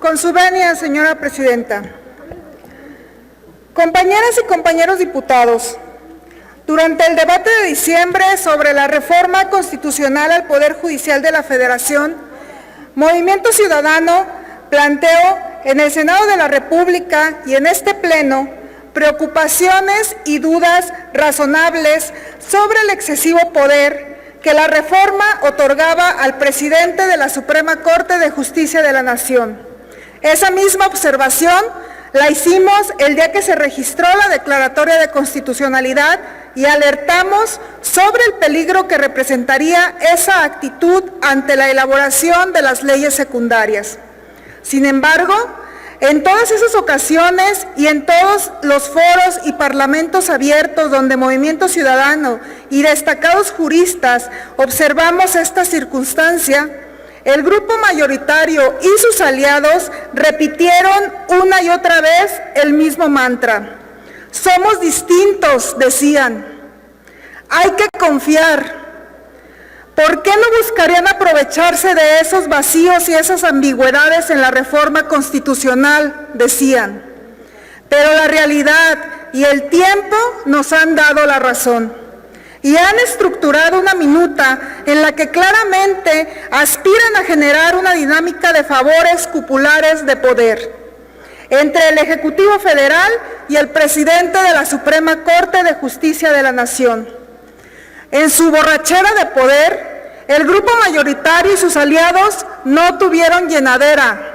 Con su venia, señora presidenta. Compañeras y compañeros diputados, durante el debate de diciembre sobre la reforma constitucional al Poder Judicial de la Federación, Movimiento Ciudadano planteó en el Senado de la República y en este Pleno preocupaciones y dudas razonables sobre el excesivo poder que la reforma otorgaba al presidente de la Suprema Corte de Justicia de la Nación. Esa misma observación la hicimos el día que se registró la declaratoria de constitucionalidad y alertamos sobre el peligro que representaría esa actitud ante la elaboración de las leyes secundarias. Sin embargo, en todas esas ocasiones y en todos los foros y parlamentos abiertos donde Movimiento Ciudadano y destacados juristas observamos esta circunstancia, el grupo mayoritario y sus aliados repitieron una y otra vez el mismo mantra. Somos distintos, decían. Hay que confiar. ¿Por qué no buscarían aprovecharse de esos vacíos y esas ambigüedades en la reforma constitucional? Decían. Pero la realidad y el tiempo nos han dado la razón. Y han estructurado una minuta en la que claramente aspiran a generar una dinámica de favores cupulares de poder entre el Ejecutivo Federal y el presidente de la Suprema Corte de Justicia de la Nación. En su borrachera de poder, el grupo mayoritario y sus aliados no tuvieron llenadera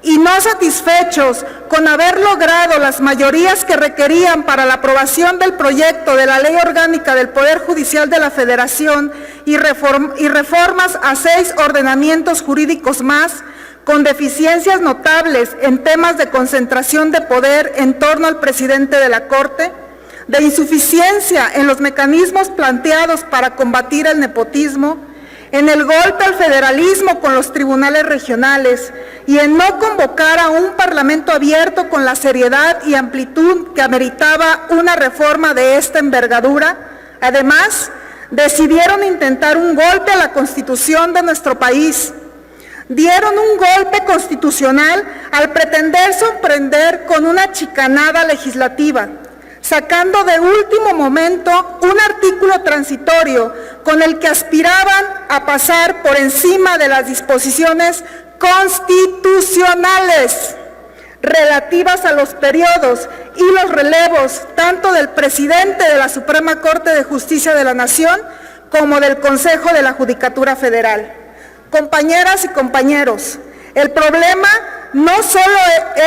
y no satisfechos con haber logrado las mayorías que requerían para la aprobación del proyecto de la Ley Orgánica del Poder Judicial de la Federación y reformas a 6 ordenamientos jurídicos más, con deficiencias notables en temas de concentración de poder en torno al presidente de la Corte, de insuficiencia en los mecanismos planteados para combatir el nepotismo, en el golpe al federalismo con los tribunales regionales y en no convocar a un parlamento abierto con la seriedad y amplitud que ameritaba una reforma de esta envergadura, además, decidieron intentar un golpe a la Constitución de nuestro país. Dieron un golpe constitucional al pretender sorprender con una chicanada legislativa, sacando de último momento un artículo transitorio con el que aspiraban a pasar por encima de las disposiciones constitucionales relativas a los periodos y los relevos tanto del presidente de la Suprema Corte de Justicia de la Nación como del Consejo de la Judicatura Federal. Compañeras y compañeros, el problema no solo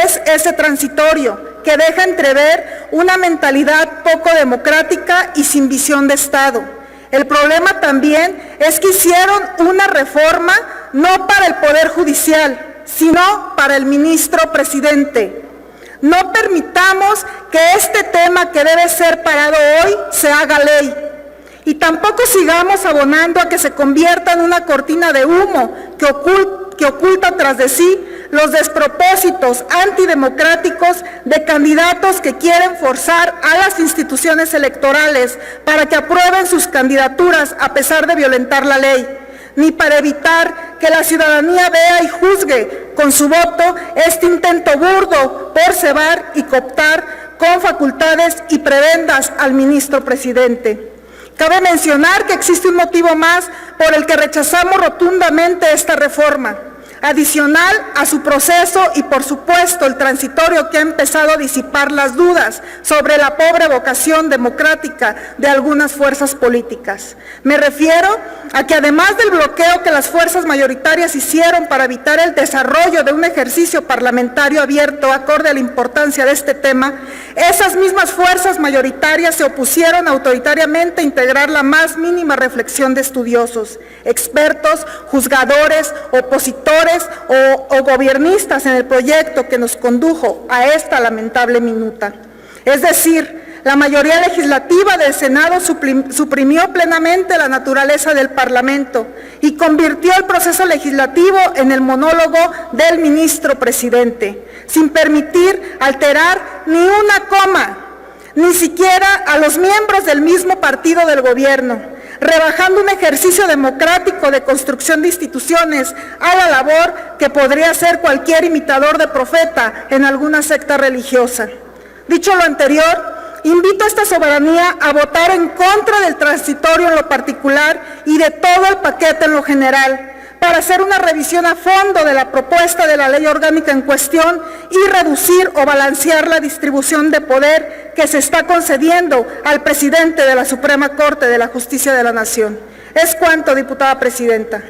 es ese transitorio, que deja entrever una mentalidad poco democrática y sin visión de Estado. El problema también es que hicieron una reforma no para el Poder Judicial, sino para el ministro presidente. No permitamos que este tema que debe ser parado hoy se haga ley. Y tampoco sigamos abonando a que se convierta en una cortina de humo que oculta tras de sí los despropósitos antidemocráticos de candidatos que quieren forzar a las instituciones electorales para que aprueben sus candidaturas a pesar de violentar la ley, ni para evitar que la ciudadanía vea y juzgue con su voto este intento burdo por cebar y cooptar con facultades y prebendas al ministro presidente. Cabe mencionar que existe un motivo más por el que rechazamos rotundamente esta reforma, adicional a su proceso y, por supuesto, el transitorio que ha empezado a disipar las dudas sobre la pobre vocación democrática de algunas fuerzas políticas. Me refiero a que, además del bloqueo que las fuerzas mayoritarias hicieron para evitar el desarrollo de un ejercicio parlamentario abierto acorde a la importancia de este tema, esas mismas fuerzas mayoritarias se opusieron autoritariamente a integrar la más mínima reflexión de estudiosos, expertos, juzgadores, opositores o gobiernistas en el proyecto que nos condujo a esta lamentable minuta. Es decir, la mayoría legislativa del Senado suprimió plenamente la naturaleza del Parlamento y convirtió el proceso legislativo en el monólogo del ministro presidente, sin permitir alterar ni una coma, ni siquiera a los miembros del mismo partido del gobierno, rebajando un ejercicio democrático de construcción de instituciones a la labor que podría hacer cualquier imitador de profeta en alguna secta religiosa. Dicho lo anterior, invito a esta soberanía a votar en contra del transitorio en lo particular y de todo el paquete en lo general, para hacer una revisión a fondo de la propuesta de la ley orgánica en cuestión y reducir o balancear la distribución de poder que se está concediendo al presidente de la Suprema Corte de la Justicia de la Nación. Es cuanto, diputada presidenta.